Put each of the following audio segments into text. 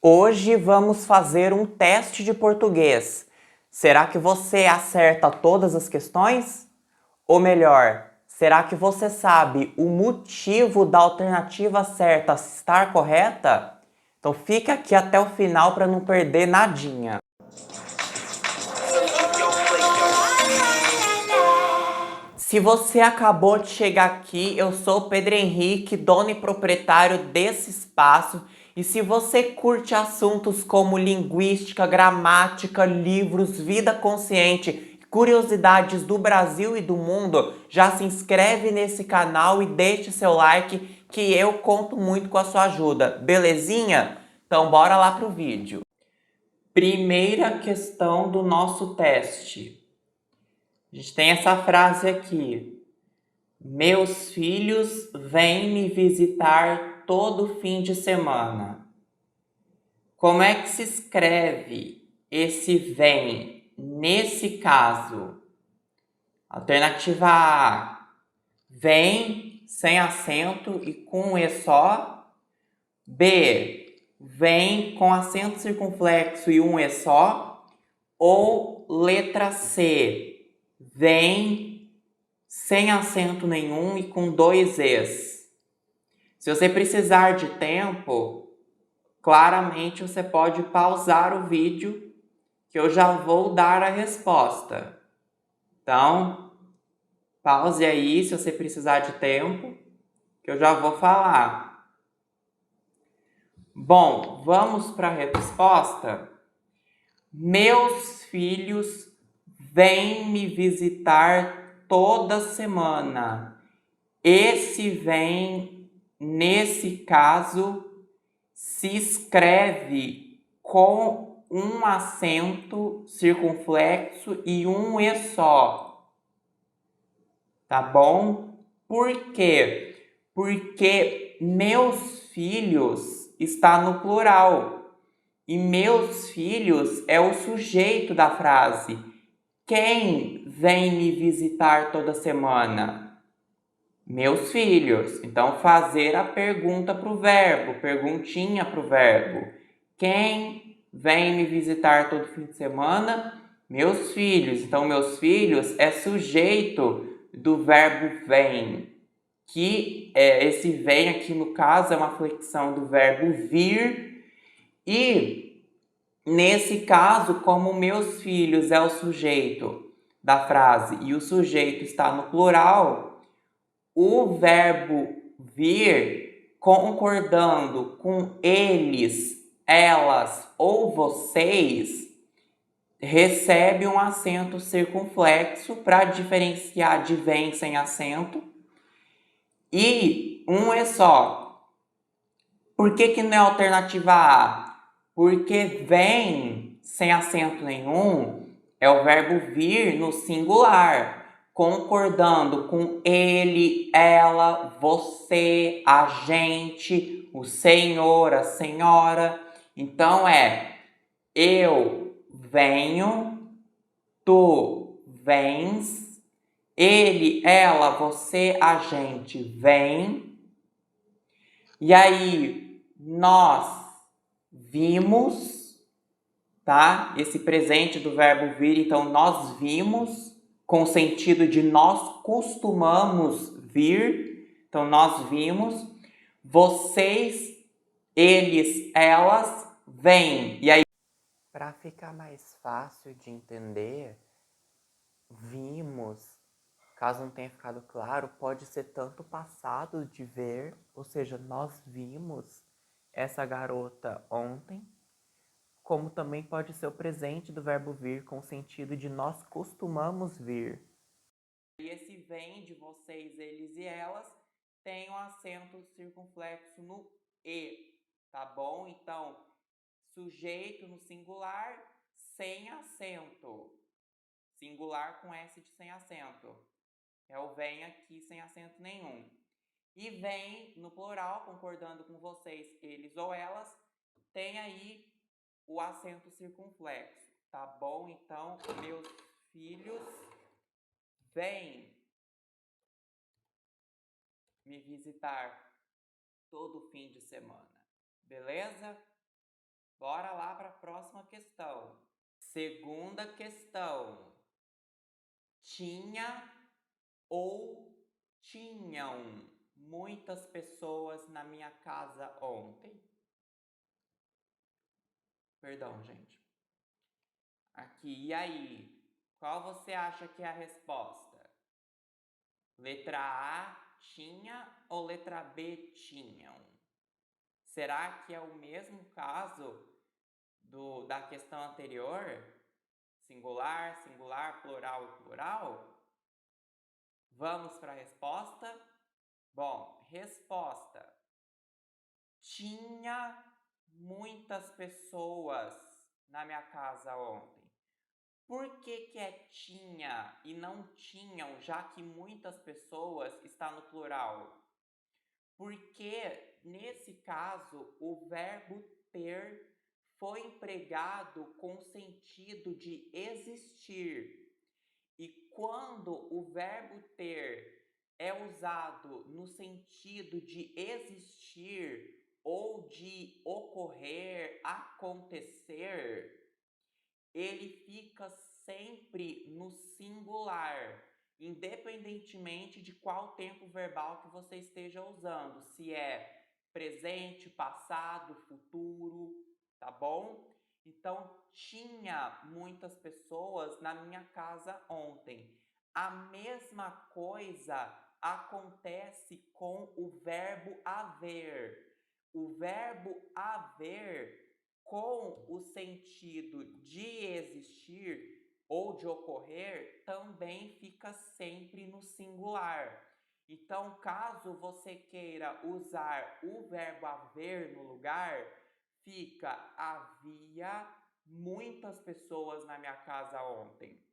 Hoje vamos fazer um teste de português. Será que você acerta todas as questões? Ou melhor, será que você sabe o motivo da alternativa certa estar correta? Então fica aqui até o final para não perder nadinha. Se você acabou de chegar aqui, eu sou o Pedro Henrique, dono e proprietário desse espaço. E se você curte assuntos como linguística, gramática, livros, vida consciente, curiosidades do Brasil e do mundo, já se inscreve nesse canal e deixe seu like, que eu conto muito com a sua ajuda. Belezinha? Então bora lá pro vídeo. Primeira questão do nosso teste. A gente tem essa frase aqui. Meus filhos vêm me visitar todo fim de semana. Como é que se escreve esse vem nesse caso? Alternativa A, vem sem acento e com um E só. B, vem com acento circunflexo e um E só. Ou letra C, vem sem acento nenhum e com dois Es. Se você precisar de tempo, claramente você pode pausar o vídeo que eu já vou dar a resposta. Então, pause aí se você precisar de tempo, que eu já vou falar. Bom, vamos para a resposta? Meus filhos vêm me visitar toda semana. Esse vem, nesse caso, se escreve com um acento circunflexo e um E só. Tá bom? Por quê? Porque meus filhos está no plural. E meus filhos é o sujeito da frase. Quem vem me visitar toda semana? Meus filhos. Então, fazer a pergunta para o verbo, perguntinha para o verbo. Quem vem me visitar todo fim de semana? Meus filhos. Então, meus filhos é sujeito do verbo vem. Que esse vem aqui, no caso, é uma flexão do verbo vir. E, nesse caso, como meus filhos é o sujeito da frase e o sujeito está no plural, o verbo vir, concordando com eles, elas ou vocês, recebe um acento circunflexo para diferenciar de vem sem acento e um é só. Por que não é alternativa A? Porque vem sem acento nenhum é o verbo vir no singular, concordando com ele, ela, você, a gente, o senhor, a senhora. Então eu venho, tu vens, ele, ela, você, a gente vem. E aí, nós vimos, tá? Esse presente do verbo vir, então nós vimos, com o sentido de nós costumamos vir. Então, nós vimos. Vocês, eles, elas, vêm. E aí, para ficar mais fácil de entender, vimos. Caso não tenha ficado claro, pode ser tanto passado de ver, ou seja, nós vimos essa garota ontem, como também pode ser o presente do verbo vir com o sentido de nós costumamos vir. E esse vem de vocês, eles e elas tem um acento circunflexo no E, tá bom? Então, sujeito no singular sem acento. Singular com S de sem acento. É o vem aqui sem acento nenhum. E vem no plural, concordando com vocês, eles ou elas, tem aí o acento circunflexo, tá bom? Então, meus filhos vêm me visitar todo fim de semana, beleza? Bora lá para a próxima questão. Segunda questão. Tinha ou tinham muitas pessoas na minha casa ontem? Perdão, gente. Aqui, e aí? Qual você acha que é a resposta? Letra A, tinha ou letra B, tinham? Será que é o mesmo caso da questão anterior? Singular, singular, plural e plural? Vamos para a resposta? Bom, resposta. Tinha muitas pessoas na minha casa ontem. Por que é tinha e não tinham, já que muitas pessoas está no plural? Porque, nesse caso, o verbo ter foi empregado com sentido de existir. E quando o verbo ter é usado no sentido de existir ou de ocorrer, acontecer, ele fica sempre no singular, independentemente de qual tempo verbal que você esteja usando, se é presente, passado, futuro, tá bom? Então, tinha muitas pessoas na minha casa ontem. A mesma coisa acontece com o verbo haver. O verbo haver com o sentido de existir ou de ocorrer também fica sempre no singular. Então, caso você queira usar o verbo haver no lugar, fica havia muitas pessoas na minha casa ontem.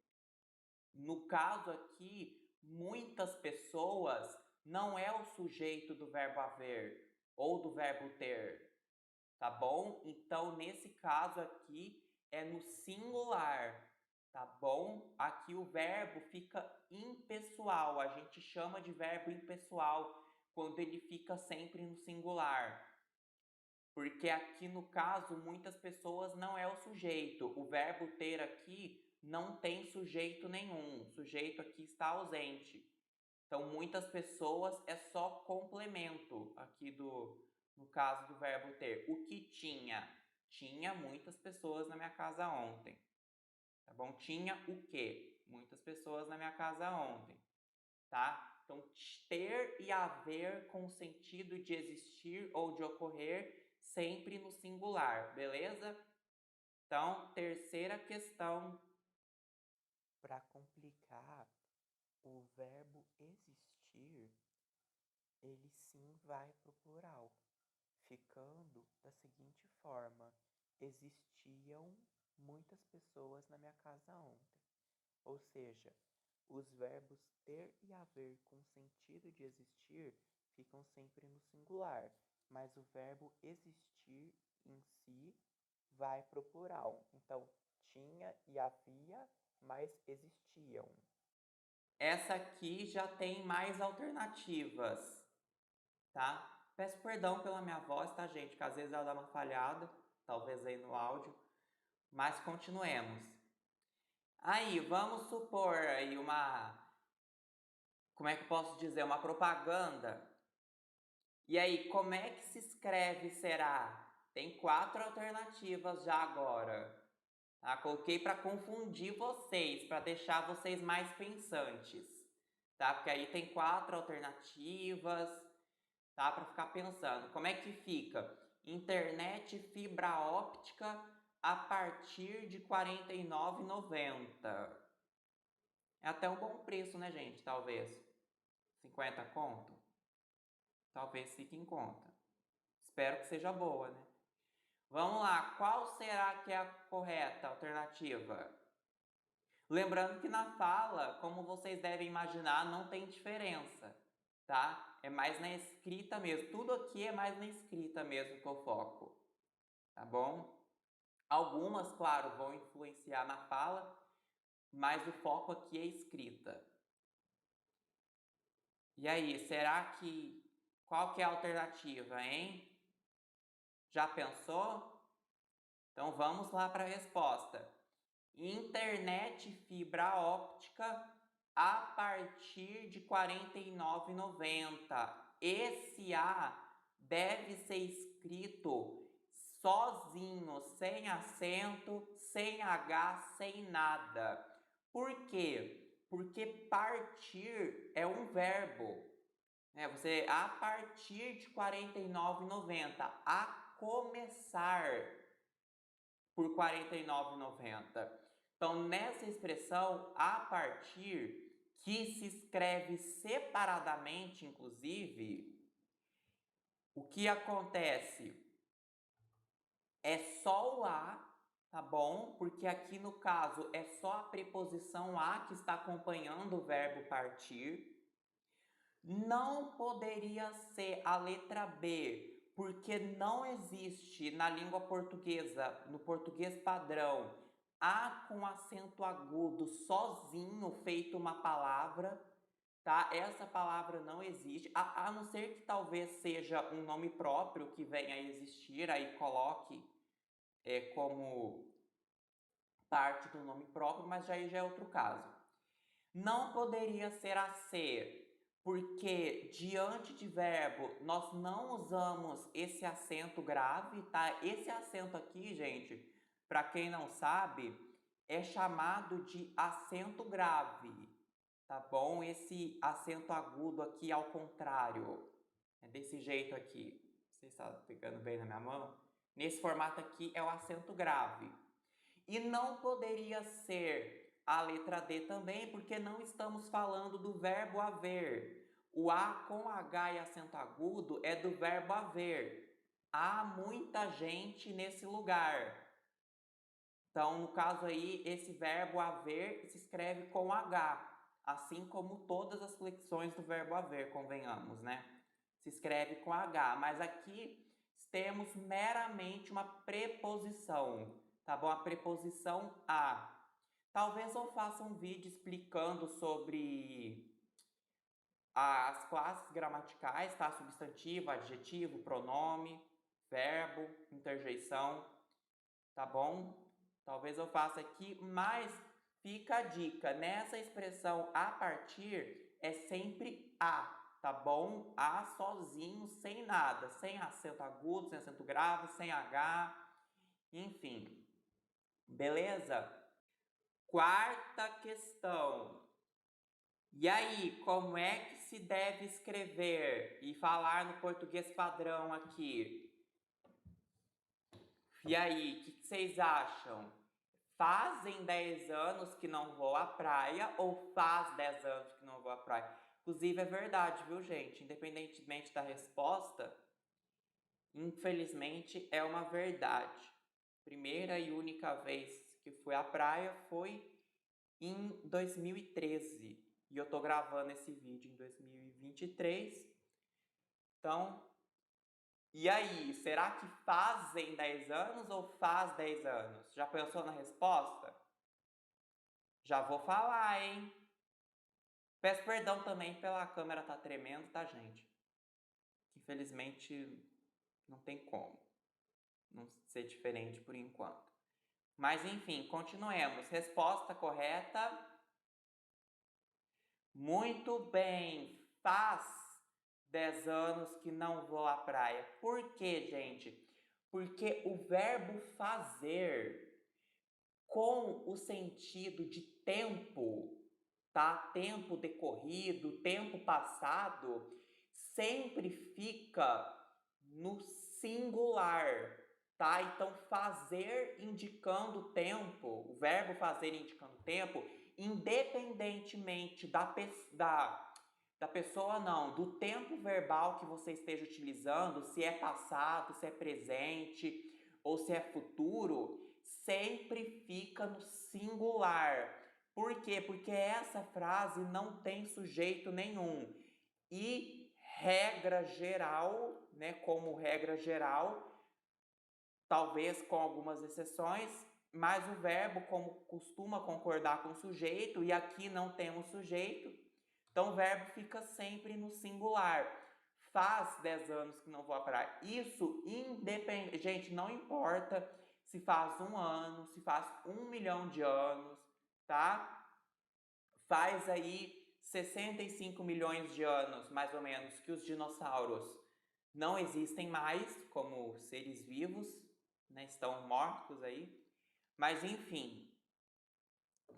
No caso aqui, muitas pessoas não é o sujeito do verbo haver ou do verbo ter, tá bom? Então, nesse caso aqui, é no singular, tá bom? Aqui o verbo fica impessoal, a gente chama de verbo impessoal quando ele fica sempre no singular. Porque aqui no caso, muitas pessoas não é o sujeito. O verbo ter aqui não tem sujeito nenhum. O sujeito aqui está ausente. Então, muitas pessoas é só complemento aqui no caso do verbo ter. O que tinha? Tinha muitas pessoas na minha casa ontem. Tá bom? Tinha o quê? Muitas pessoas na minha casa ontem. Tá? Então, ter e haver com o sentido de existir ou de ocorrer sempre no singular, beleza? Então, terceira questão. Para complicar, o verbo existir, ele sim vai para o plural, ficando da seguinte forma: existiam muitas pessoas na minha casa ontem. Ou seja, os verbos ter e haver com sentido de existir ficam sempre no singular, mas o verbo existir em si vai para o plural. Então, tinha e havia, mas existiam. Essa aqui já tem mais alternativas, tá? Peço perdão pela minha voz, tá, gente? Que às vezes ela dá uma falhada, talvez aí no áudio, mas continuemos. Aí, vamos supor aí como é que eu posso dizer, uma propaganda. E aí, como é que se escreve será? Tem 4 alternativas já agora. Tá? Coloquei para confundir vocês, para deixar vocês mais pensantes, tá? Porque aí tem 4 alternativas, tá? Para ficar pensando. Como é que fica? Internet fibra óptica a partir de R$ 49,90. É até um bom preço, né, gente? Talvez. 50 conto? Talvez fique em conta. Espero que seja boa, né? Vamos lá, qual será que é a correta alternativa? Lembrando que na fala, como vocês devem imaginar, não tem diferença, tá? É mais na escrita mesmo. Tudo aqui é mais na escrita mesmo que eu foco, tá bom? Algumas, claro, vão influenciar na fala, mas o foco aqui é escrita. E aí, será que... Qual que é a alternativa, hein? Já pensou? Então vamos lá para a resposta. Internet fibra óptica a partir de R$ 49,90. Esse A deve ser escrito sozinho, sem acento, sem H, sem nada. Por quê? Porque partir é um verbo. Você, a partir de R$ 49,90, a começar por R$ 49,90. Então, nessa expressão, a partir, que se escreve separadamente, inclusive, o que acontece? É só o a, tá bom? Porque aqui no caso é só a preposição a que está acompanhando o verbo partir. Não poderia ser a letra B, porque não existe na língua portuguesa, no português padrão, A com acento agudo sozinho feito uma palavra, tá? Essa palavra não existe, a não ser que talvez seja um nome próprio que venha a existir, aí coloque como parte do nome próprio, mas já é outro caso. Não poderia ser a C, porque diante de verbo nós não usamos esse acento grave, tá? Esse acento aqui, gente, para quem não sabe, é chamado de acento grave, tá bom? Esse acento agudo aqui ao contrário, é desse jeito aqui. Vocês estão pegando bem na minha mão? Nesse formato aqui é o acento grave. E não poderia ser a letra D também, porque não estamos falando do verbo haver. O A com H e acento agudo é do verbo haver. Há muita gente nesse lugar. Então, no caso aí, esse verbo haver se escreve com H, assim como todas as flexões do verbo haver, convenhamos, né? Se escreve com H, mas aqui temos meramente uma preposição, tá bom? A preposição a. Talvez eu faça um vídeo explicando sobre as classes gramaticais, tá? Substantivo, adjetivo, pronome, verbo, interjeição, tá bom? Talvez eu faça aqui, mas fica a dica, nessa expressão a partir é sempre a, tá bom? A sozinho, sem nada, sem acento agudo, sem acento grave, sem H, enfim. Beleza? Quarta questão. E aí, como é que se deve escrever e falar no português padrão aqui? E aí, o que vocês acham? Fazem 10 anos que não vou à praia ou faz 10 anos que não vou à praia? Inclusive, é verdade, viu, gente? Independentemente da resposta, infelizmente é uma verdade. Primeira e única vez que fui à praia foi em 2013. E eu tô gravando esse vídeo em 2023. Então, e aí, será que fazem 10 anos ou faz 10 anos? Já pensou na resposta? Já vou falar, hein? Peço perdão também pela câmera tá tremendo, tá, gente? Infelizmente, não tem como não ser diferente por enquanto. Mas enfim, continuemos. Resposta correta. Muito bem. Faz 10 anos que não vou à praia. Por quê, gente? Porque o verbo fazer com o sentido de tempo, tá? Tempo decorrido, tempo passado, sempre fica no singular, tá? Então, fazer indicando tempo, o verbo fazer indicando tempo, independentemente da pessoa não, do tempo verbal que você esteja utilizando, se é passado, se é presente ou se é futuro, sempre fica no singular. Por quê? Porque essa frase não tem sujeito nenhum. E regra geral, né, como regra geral, talvez com algumas exceções, mas o verbo como costuma concordar com o sujeito, e aqui não temos sujeito, então o verbo fica sempre no singular. Faz 10 anos que não vou à praia. Isso independente, gente, não importa se faz 1 ano, se faz 1 milhão de anos, tá? Faz aí 65 milhões de anos, mais ou menos, que os dinossauros não existem mais como seres vivos, né? Estão mortos aí. Mas enfim,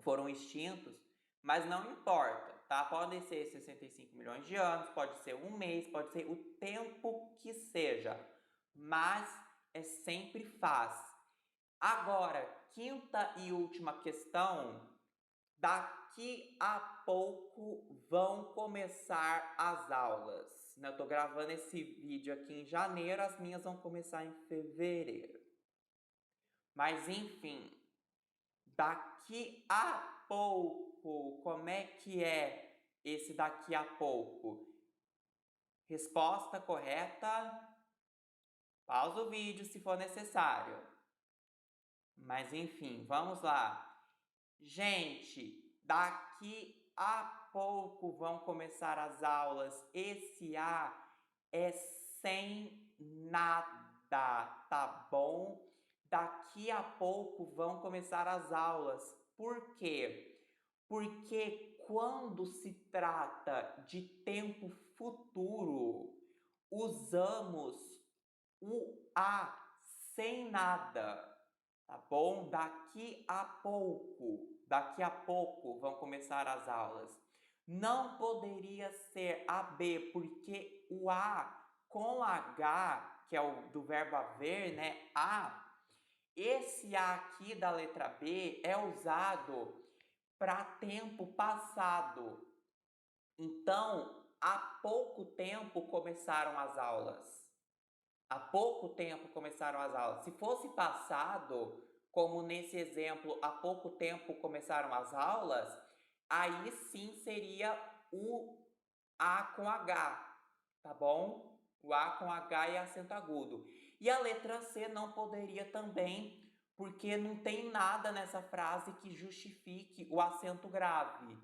foram extintos, mas não importa, tá? Podem ser 65 milhões de anos, pode ser um mês, pode ser o tempo que seja, mas é sempre faz. Agora, quinta e última questão, daqui a pouco vão começar as aulas. Eu estou gravando esse vídeo aqui em janeiro, as minhas vão começar em fevereiro. Mas enfim, daqui a pouco, como é que é esse daqui a pouco? Resposta correta, pausa o vídeo se for necessário. Mas enfim, vamos lá. Gente, daqui a pouco vão começar as aulas. Esse A é sem nada, tá bom? Daqui a pouco vão começar as aulas. Por quê? Porque quando se trata de tempo futuro, usamos o A sem nada, tá bom? Daqui a pouco vão começar as aulas. Não poderia ser AB, porque o A com H, que é o do verbo haver, né? Esse A aqui da letra B é usado para tempo passado. Então, há pouco tempo começaram as aulas. Há pouco tempo começaram as aulas. Se fosse passado, como nesse exemplo, há pouco tempo começaram as aulas, aí sim seria o A com H, tá bom? O A com H e acento agudo. E a letra C não poderia também, porque não tem nada nessa frase que justifique o acento grave,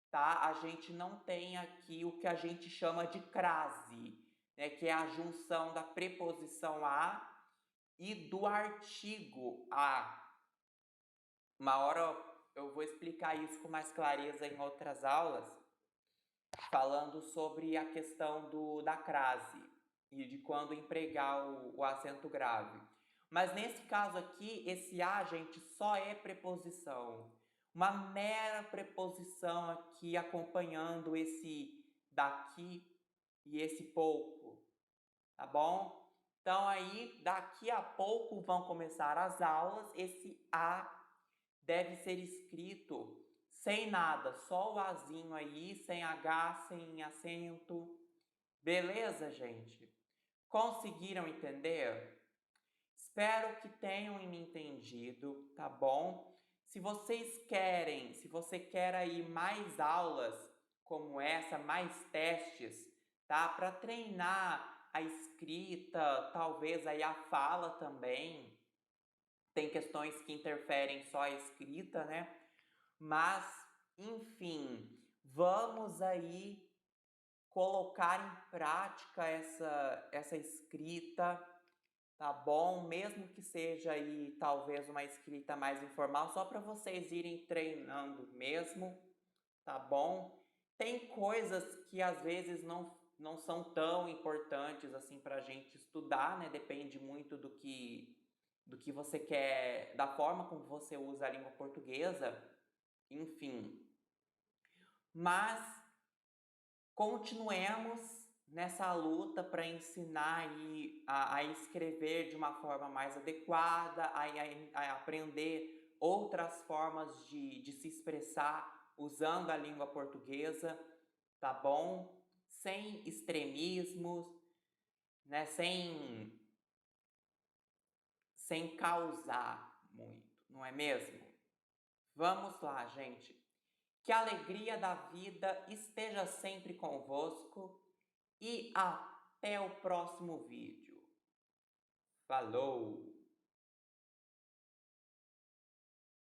tá? A gente não tem aqui o que a gente chama de crase, né? Que é a junção da preposição a e do artigo a. Uma hora eu vou explicar isso com mais clareza em outras aulas, falando sobre a questão da crase e de quando empregar o acento grave. Mas nesse caso aqui, esse a, gente, só é preposição. Uma mera preposição aqui acompanhando esse daqui e esse pouco, tá bom? Então aí, daqui a pouco vão começar as aulas, esse a deve ser escrito sem nada, só o azinho aí, sem H, sem acento. Beleza, gente? Conseguiram entender? Espero que tenham me entendido, tá bom? Se você quer aí mais aulas como essa, mais testes, tá? Para treinar a escrita, talvez aí a fala também. Tem questões que interferem só a escrita, né? Mas, enfim, vamos aí colocar em prática essa escrita, tá bom? Mesmo que seja aí talvez uma escrita mais informal, só para vocês irem treinando mesmo, tá bom? Tem coisas que às vezes não são tão importantes assim para a gente estudar, né? Depende muito do que você quer, da forma como você usa a língua portuguesa, enfim. Mas continuemos nessa luta para ensinar aí a escrever de uma forma mais adequada, a aprender outras formas de se expressar usando a língua portuguesa, tá bom? Sem extremismos, né? Sem causar muito, não é mesmo? Vamos lá, gente. Que a alegria da vida esteja sempre convosco e até o próximo vídeo. Falou!